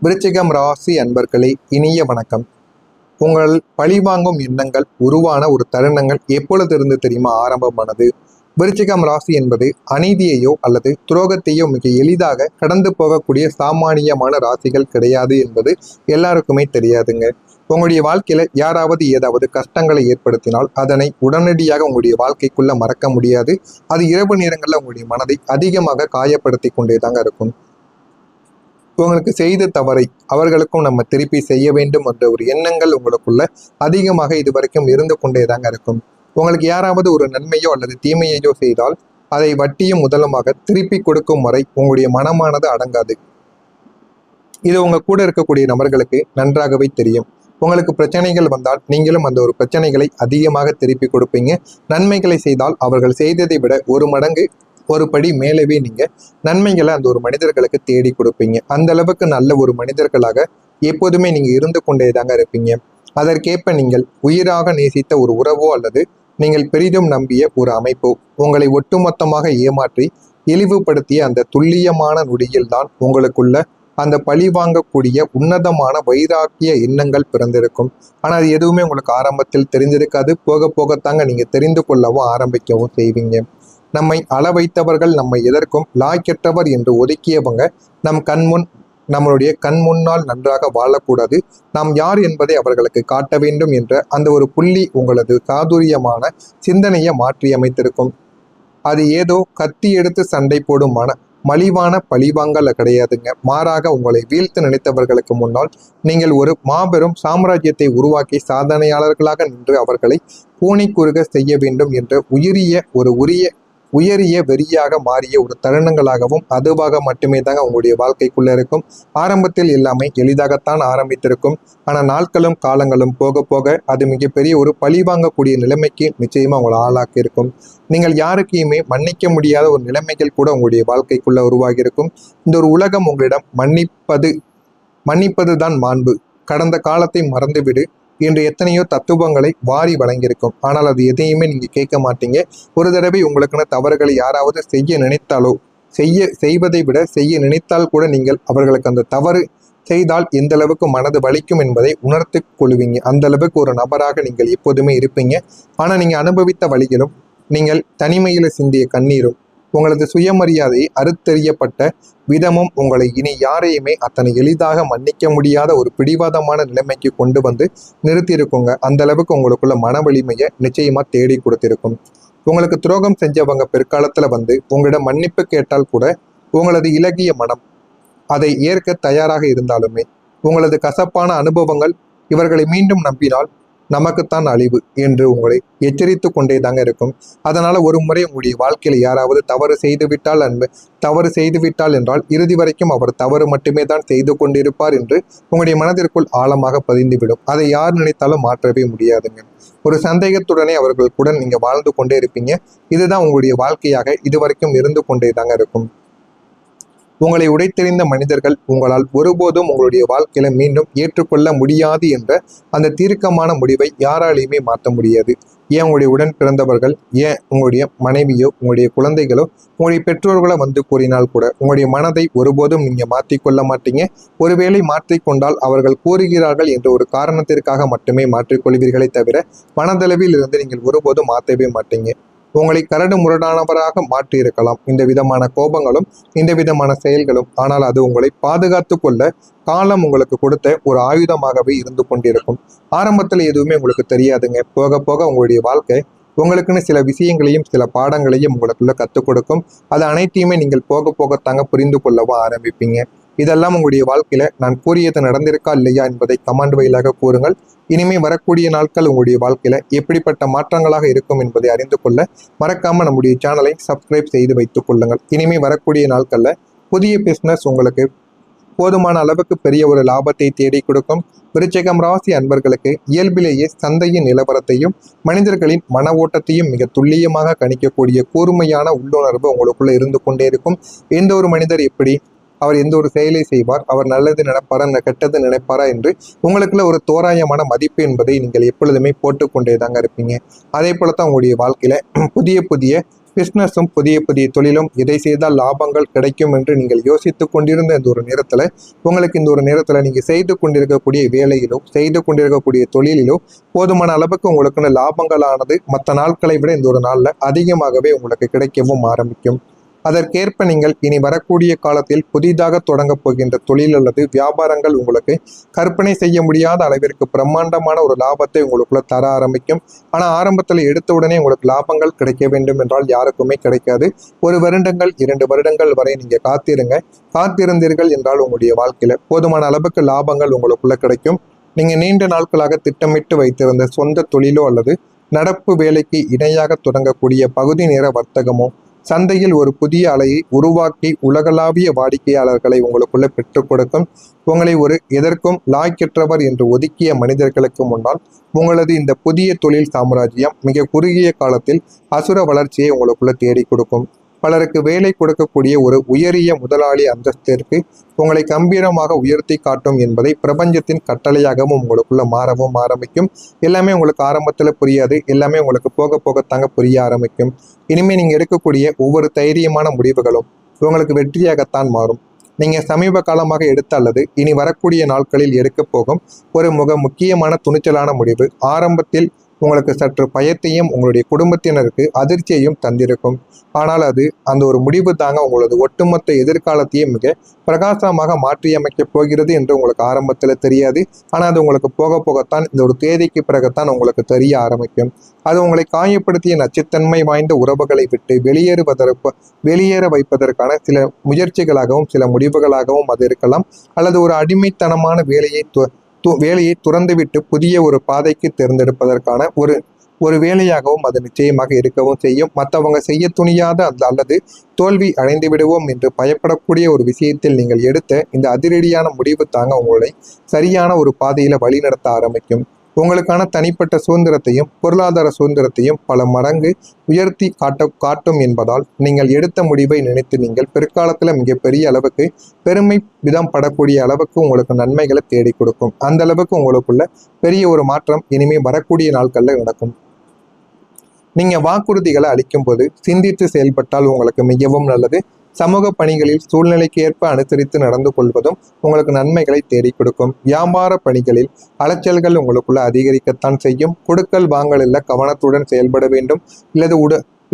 விருச்சிகம் ராசி அன்பர்களே, இனிய வணக்கம். உங்கள் பழிவாங்கும் எண்ணங்கள் உருவான ஒரு தருணங்கள் எப்பொழுது இருந்து தெரியுமா ஆரம்பமானது? விருச்சிகம் ராசி என்பது அநீதியையோ அல்லது துரோகத்தையோ மிக எளிதாக கடந்து போகக்கூடிய சாமானியமான ராசிகள் கிடையாது என்பது எல்லாருக்குமே தெரியாதுங்க. உங்களுடைய வாழ்க்கையில யாராவது ஏதாவது கஷ்டங்களை ஏற்படுத்தினால் அதனை உடனடியாக உங்களுடைய வாழ்க்கைக்குள்ள மறக்க முடியாது. அது இரவு நேரங்களில் உங்களுடைய மனதை அதிகமாக காயப்படுத்தி கொண்டேதாங்க இருக்கும். உங்களுக்கு செய்த தவறை அவர்களுக்கும் நம்ம திருப்பி செய்ய வேண்டும் என்ற ஒரு எண்ணங்கள் உங்களுக்குள்ள அதிகமாக இதுவரைக்கும் இருந்து கொண்டேதாங்க இருக்கும். உங்களுக்கு யாராவது ஒரு நன்மையோ அல்லது தீமையோ செய்தால் அதை வட்டியும் முதலுமாக திருப்பி கொடுக்கும் வரை உங்களுடைய மனமானது அடங்காது. இது உங்க கூட இருக்கக்கூடிய நபர்களுக்கு நன்றாகவே தெரியும். உங்களுக்கு பிரச்சனைகள் வந்தால் நீங்களும் அந்த ஒரு பிரச்சனைகளை அதிகமாக திருப்பி கொடுப்பீங்க. நன்மைகளை செய்தால் அவர்கள் செய்ததை விட ஒரு மடங்கு ஒரு படி மேலவே நீங்க நன்மைகளை அந்த ஒரு மனிதர்களுக்கு தேடி கொடுப்பீங்க. அந்த அளவுக்கு நல்ல ஒரு மனிதர்களாக எப்போதுமே நீங்க இருந்து கொண்டேதாங்க இருப்பீங்க. அதற்கேற்ப நீங்கள் உயிராக நேசித்த ஒரு உறவோ அல்லது நீங்கள் பெரிதும் நம்பிய ஒரு அமைப்போ உங்களை ஒட்டுமொத்தமாக ஏமாற்றி இழிவுபடுத்திய அந்த துல்லியமான நொடியில் தான் உங்களுக்குள்ள அந்த பழி வாங்கக்கூடிய உன்னதமான வைராக்கிய எண்ணங்கள் பிறந்திருக்கும். ஆனா அது எதுவுமே உங்களுக்கு ஆரம்பத்தில் தெரிஞ்சிருக்காது. போக போகத்தாங்க நீங்க தெரிந்து கொள்ளவும் ஆரம்பிக்கவும் செய்வீங்க. நம்மை அள வைத்தவர்கள் நம்மை எதற்கும் லாய்க்கற்றவர் என்று ஒதுக்கியவங்க நம் கண்முன் நம்மளுடைய கண் முன்னால் நன்றாக வாழக்கூடாது. நாம் யார் என்பதை அவர்களுக்கு காட்ட வேண்டும் என்ற அந்த ஒரு புள்ளி உங்களது சாதுரியமான சிந்தனையை மாற்றி அமைத்திருக்கும். அது ஏதோ கத்தி எடுத்து சண்டை போடும் மலிவான பழிவாங்கல கிடையாதுங்க. மாறாக உங்களை வீழ்த்து நினைத்தவர்களுக்கு முன்னால் நீங்கள் ஒரு மாபெரும் சாம்ராஜ்யத்தை உருவாக்கி சாதனையாளர்களாக நின்று அவர்களை பூனை குறுக செய்ய வேண்டும் என்ற உயரிய வெறியாக மாறிய ஒரு தருணங்களாகவும் அதுவாக மட்டுமே தாங்க உங்களுடைய வாழ்க்கைக்குள்ள இருக்கும். ஆரம்பத்தில் எல்லாமே எளிதாகத்தான் ஆரம்பித்திருக்கும். ஆனால் நாட்களும் காலங்களும் போக போக அது மிகப்பெரிய ஒரு பழி வாங்கக்கூடிய நிலைமைக்கு நிச்சயமா உங்களை ஆளாக்கி இருக்கும். நீங்கள் யாருக்கையுமே மன்னிக்க முடியாத ஒரு நிலைமைகள் கூட உங்களுடைய வாழ்க்கைக்குள்ள உருவாகி இருக்கும். இந்த ஒரு உலகம் உங்களிடம் மன்னிப்பது தான் மாண்பு, கடந்த காலத்தை மறந்துவிடு என்று எத்தனையோ தத்துவங்களை வாரி வழங்கியிருக்கும். ஆனால் அது எதையுமே நீங்க கேட்க மாட்டீங்க. ஒரு தடவை உங்களுக்குன்னு தவறுகளை யாராவது செய்ய நினைத்தாலோ செய்வதை விட செய்ய நினைத்தால் கூட நீங்கள் அவர்களுக்கு அந்த தவறு செய்தால் எந்த அளவுக்கு மனது வலிக்கும் என்பதை உணர்த்து கொள்வீங்க. அந்த அளவுக்கு ஒரு நபராக நீங்கள் எப்போதுமே இருப்பீங்க. ஆனா நீங்க அனுபவித்த வழிகளும் நீங்கள் தனிமையில சிந்திய கண்ணீரும் உங்களது சுயமரியாதை அறுத்தெறியப்பட்ட விதமும் உங்களை இனி யாரையுமே அத்தனை எளிதாக மன்னிக்க முடியாத ஒரு பிடிவாதமான நிலைமைக்கு கொண்டு வந்து நிறுத்தியிருக்குங்க. அந்த அளவுக்கு உங்களுக்குள்ள மன வலிமையை நிச்சயமா தேடி கொடுத்திருக்கும். உங்களுக்கு துரோகம் செஞ்சவங்க பிற்காலத்துல வந்து உங்களிடம் மன்னிப்பு கேட்டால் கூட உங்களது இலகிய மனம் அதை ஏற்க தயாராக இருந்தாலுமே உங்களது கசப்பான அனுபவங்கள் இவர்களை மீண்டும் நம்பினால் நமக்குத்தான் அழிவு என்று உங்களை எச்சரித்து கொண்டே தாங்க இருக்கும். அதனால ஒரு முறை உங்களுடைய வாழ்க்கையில யாராவது தவறு செய்துவிட்டால் என்றால் இறுதி வரைக்கும் அவர் தவறு மட்டுமே தான் செய்து கொண்டிருப்பார் என்று உங்களுடைய மனதிற்குள் ஆழமாக பதிந்துவிடும். அதை யார் நினைத்தாலும் மாற்றவே முடியாதுங்க. ஒரு சந்தேகத்துடனே அவர்களுக்குடன் நீங்க வாழ்ந்து கொண்டே இருப்பீங்க. இதுதான் உங்களுடைய வாழ்க்கையாக இதுவரைக்கும் இருந்து கொண்டே தாங்க இருக்கும். உங்களை உடைத்தெறிந்த மனிதர்கள் உங்களால் ஒருபோதும் உங்களுடைய வாழ்க்கையில மீண்டும் ஏற்றுக்கொள்ள முடியாது என்ற அந்த தீர்க்கமான முடிவை யாராலையுமே மாற்ற முடியாது. ஏன் உங்களுடைய உடன் பிறந்தவர்கள், ஏன் உங்களுடைய மனைவியோ உங்களுடைய குழந்தைகளோ உங்களுடைய பெற்றோர்களோ வந்து கூறினால் கூட உங்களுடைய மனதை ஒருபோதும் நீங்க மாற்றிக்கொள்ள மாட்டீங்க. ஒருவேளை மாற்றிக்கொண்டால் அவர்கள் கூறுகிறார்கள் என்ற ஒரு காரணத்திற்காக மட்டுமே மாற்றிக்கொள்வீர்களே தவிர மனதளவில் இருந்து நீங்கள் ஒருபோதும் மாற்றவே மாட்டீங்க. உங்களை கரடு முரடானவராக மாற்றி இருக்கலாம் இந்த விதமான கோபங்களும் இந்த விதமான செயல்களும். ஆனால் அது உங்களை பாதுகாத்து கொள்ள காலம் உங்களுக்கு கொடுத்த ஒரு ஆயுதமாகவே இருந்து கொண்டிருக்கும். ஆரம்பத்தில் எதுவுமே உங்களுக்கு தெரியாதுங்க. போக போக உங்களுடைய வாழ்க்கை உங்களுக்குன்னு சில விஷயங்களையும் சில பாடங்களையும் உங்களுக்குள்ள கற்றுக் கொடுக்கும். அது அனைத்தையுமே நீங்கள் போக போகத்தாங்க புரிந்து கொள்ளவும் ஆரம்பிப்பீங்க. இதெல்லாம் உங்களுடைய வாழ்க்கையில நான் கூறியது நடந்திருக்கா இல்லையா என்பதை கமெண்ட் வாயிலாக கூறுங்கள். இனிமே வரக்கூடிய நாட்கள் உங்களுடைய வாழ்க்கையில எப்படிப்பட்ட மாற்றங்களாக இருக்கும் என்பதை அறிந்து கொள்ள மறக்காம நம்முடைய சேனலை சப்ஸ்கிரைப் செய்து வைத்துக் கொள்ளுங்கள். இனிமே வரக்கூடிய நாட்கள்ல புதிய பிசினஸ் உங்களுக்கு போதுமான அளவுக்கு பெரிய ஒரு லாபத்தை தேடி கொடுக்கும். விருச்சிகம் ராசி அன்பர்களுக்கு இயல்பிலேயே சந்தையின் நிலவரத்தையும் மனிதர்களின் மன ஓட்டத்தையும் மிக துல்லியமாக கணிக்கக்கூடிய கூர்மையான உள்ளுணர்வு உங்களுக்குள்ள இருந்து கொண்டே இருக்கும். எந்த ஒரு மனிதர் எப்படி அவர் எந்த ஒரு செயலை செய்வார், அவர் நல்லது நினைப்பாரா கெட்டது நினைப்பாரா என்று உங்களுக்குள்ள ஒரு தோராயமான மதிப்பு என்பதை நீங்கள் எப்பொழுதுமே போட்டுக்கொண்டே தாங்க இருப்பீங்க. அதே போலத்தான் உங்களுடைய வாழ்க்கையில புதிய பிஸ்னஸும் புதிய புதிய தொழிலும் இதை செய்தால் லாபங்கள் கிடைக்கும் என்று நீங்கள் யோசித்து கொண்டிருந்த இந்த ஒரு நேரத்தில் உங்களுக்கு இந்த ஒரு நேரத்தில் நீங்கள் செய்து கொண்டிருக்கக்கூடிய வேலையிலோ செய்து கொண்டிருக்கக்கூடிய தொழிலிலோ போதுமான அளவுக்கு உங்களுக்குன்னு லாபங்களானது மற்ற நாட்களை விட இந்த ஒரு நாளில் அதிகமாகவே உங்களுக்கு கிடைக்கவும் ஆரம்பிக்கும். அதற்கேற்ப நீங்கள் இனி வரக்கூடிய காலத்தில் புதிதாக தொடங்கப் போகின்ற தொழில் அல்லது வியாபாரங்கள் உங்களுக்கு கற்பனை செய்ய முடியாத அளவிற்கு பிரம்மாண்டமான ஒரு லாபத்தை உங்களுக்குள்ள தர ஆரம்பிக்கும். ஆனால் ஆரம்பத்தில் எடுத்த உடனே உங்களுக்கு லாபங்கள் கிடைக்க வேண்டும் என்றால் யாருக்குமே கிடைக்காது. 1 வருடங்கள் 2 வருடங்கள் வரை நீங்க காத்திருந்தீர்கள் என்றால் உங்களுடைய வாழ்க்கையில போதுமான அளவுக்கு லாபங்கள் உங்களுக்குள்ள கிடைக்கும். நீங்க நீண்ட நாட்களாக திட்டமிட்டு வைத்திருந்த சொந்த தொழிலோ அல்லது நடப்பு வேலைக்கு இணையாக தொடங்கக்கூடிய பகுதி நேர வர்த்தகமோ சந்தையில் ஒரு புதிய அலையை உருவாக்கி உலகளாவிய வாடிக்கையாளர்களை உங்களுக்குள்ள பெற்றுக் கொடுக்கும். உங்களை ஒரு எதற்கும் லாய்க்கற்றவர் என்று ஒதுக்கிய மனிதர்களுக்கு முன்னால் உங்களது இந்த புதிய தொழில் சாம்ராஜ்யம் மிக குறுகிய காலத்தில் அசுர வளர்ச்சியை உங்களுக்குள்ள தேடி கொடுக்கும். பலருக்கு வேலை கொடுக்கக்கூடிய ஒரு உயரிய முதலாளி அந்தஸ்திற்கு உங்களை கம்பீரமாக உயர்த்தி காட்டும் என்பதை பிரபஞ்சத்தின் கட்டளையாகவும் உங்களுக்குள்ள மாறவும் ஆரம்பிக்கும். எல்லாமே உங்களுக்கு ஆரம்பத்தில் புரியாது, எல்லாமே உங்களுக்கு போக போகத்தாங்க புரிய ஆரம்பிக்கும். இனிமே நீங்க எடுக்கக்கூடிய ஒவ்வொரு தைரியமான முடிவுகளும் உங்களுக்கு வெற்றியாகத்தான் மாறும். நீங்க சமீப காலமாக எடுத்த அல்லது இனி வரக்கூடிய நாட்களில் எடுக்க போகும் ஒரு முக்கியமான துணிச்சலான முடிவு ஆரம்பத்தில் உங்களுக்கு சற்று பயத்தையும் உங்களுடைய குடும்பத்தினருக்கு அதிர்ச்சியையும் தந்திருக்கும். ஆனால் அந்த ஒரு முடிவு தாங்க உங்களது ஒட்டுமொத்த எதிர்காலத்தையும் மிக பிரகாசமாக மாற்றியமைக்கப் போகிறது என்று உங்களுக்கு ஆரம்பத்தில் தெரியாது. ஆனால் அது உங்களுக்கு போக போகத்தான் இந்த ஒரு தேதிக்கு பிறகுத்தான் உங்களுக்கு தெரிய ஆரம்பிக்கும். அது உங்களை காயப்படுத்திய நச்சுத்தன்மை வாய்ந்த உறவுகளை விட்டு வெளியேற வைப்பதற்கான சில முயற்சிகளாகவும் சில முடிவுகளாகவும் அது இருக்கலாம். அல்லது ஒரு அடிமைத்தனமான வேலையை துறந்துவிட்டு புதிய ஒரு பாதைக்கு தேர்ந்தெடுப்பதற்கான ஒரு வேலையாகவும் அது நிச்சயமாக இருக்கவும் செய்யும். மற்றவங்க செய்ய துணியாத அல்லது தோல்வி அடைந்து விடுவோம் என்று பயப்படக்கூடிய ஒரு விஷயத்தில் நீங்கள் எடுத்த இந்த அதிரடியான முடிவு தாங்க உங்களை சரியான ஒரு பாதையில வழிநடத்த ஆரம்பிக்கும். உங்களுக்கான தனிப்பட்ட சுதந்திரத்தையும் பொருளாதார சுதந்திரத்தையும் பல மடங்கு உயர்த்தி காட்டும் என்பதால் நீங்கள் எடுத்த முடிவை நினைத்து நீங்கள் பிற்காலத்தில் மிகப்பெரிய அளவுக்கு பெருமை விதம் படக்கூடிய அளவுக்கு உங்களுக்கு நன்மைகளை தேடி கொடுக்கும். அந்த அளவுக்கு உங்களுக்குள்ள பெரிய ஒரு மாற்றம் இனிமே வரக்கூடிய நாட்களில் நடக்கும். நீங்க வாக்குறுதிகளை அளிக்கும் போது சிந்தித்து செயல்பட்டால் உங்களுக்கு மிகவும் நல்லது. சமூக பணிகளில் சூழ்நிலைக்கு ஏற்ப அனுசரித்து நடந்து கொள்வதும் உங்களுக்கு நன்மைகளை தேடி கொடுக்கும். வியாபார பணிகளில் அலைச்சல்கள் உங்களுக்குள்ள அதிகரிக்கத்தான் செய்யும். கொடுக்கல் வாங்கலில் கவனத்துடன் செயல்பட வேண்டும்.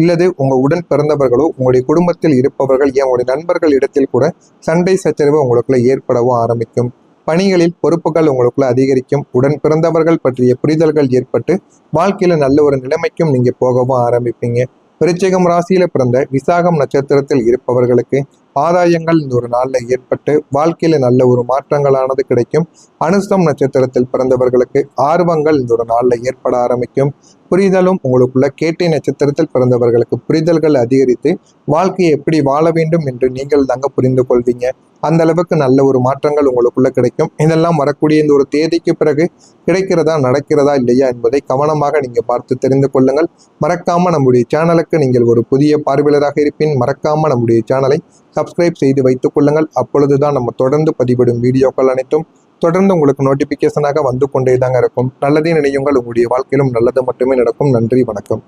இல்லது உங்க உடன் பிறந்தவர்களோ உங்களுடைய குடும்பத்தில் இருப்பவர்கள் ஏன் உங்களுடைய நண்பர்கள் இடத்தில் கூட சண்டை சச்சரவு உங்களுக்குள்ள ஏற்படவும் ஆரம்பிக்கும். பணிகளில் பொறுப்புகள் உங்களுக்குள்ள அதிகரிக்கும். உடன் பிறந்தவர்கள் பற்றிய புரிதல்கள் ஏற்பட்டு வாழ்க்கையில நல்ல ஒரு நிலைமைக்கும் நீங்க போகவும் ஆரம்பிப்பீங்க. விருச்சிகம் ராசியில பிறந்த விசாகம் நட்சத்திரத்தில் இருப்பவர்களுக்கு ஆதாயங்கள் இந்த ஒரு நாளில் ஏற்பட்டு வாழ்க்கையில நல்ல ஒரு மாற்றங்களானது கிடைக்கும். அனுசம் நட்சத்திரத்தில் பிறந்தவர்களுக்கு ஆர்வங்கள் இந்த ஒரு நாளில் ஏற்பட ஆரம்பிக்கும். புரிதலும் உங்களுக்குள்ள கேட்டை நட்சத்திரத்தில் பிறந்தவர்களுக்கு புரிதல்கள் அதிகரித்து வாழ்க்கையை எப்படி வாழ வேண்டும் என்று நீங்கள் தாங்க புரிந்து கொள்வீங்க. அந்த அளவுக்கு நல்ல ஒரு மாற்றங்கள் உங்களுக்குள்ள கிடைக்கும். இதெல்லாம் வரக்கூடிய இந்த ஒரு தேதிக்கு பிறகு கிடைக்கிறதா நடக்கிறதா இல்லையா என்பதை கவனமாக நீங்க பார்த்து தெரிந்து கொள்ளுங்கள். மறக்காம நம்முடைய சேனலுக்கு நீங்கள் ஒரு புதிய பார்வையாளராக இருப்பின் மறக்காம நம்முடைய சேனலை சப்ஸ்கிரைப் செய்து வைத்துக் கொள்ளுங்கள். அப்பொழுதுதான் நம்ம தொடர்ந்து பதிவிடும் வீடியோக்கள் அனைத்தும் தொடர்ந்து உங்களுக்கு நோட்டிபிகேஷனாக வந்து கொண்டே தாங்க இருக்கும். நல்லதே நினையுங்கள், உங்களுடைய வாழ்க்கையிலும் நல்லது மட்டுமே நடக்கும். நன்றி, வணக்கம்.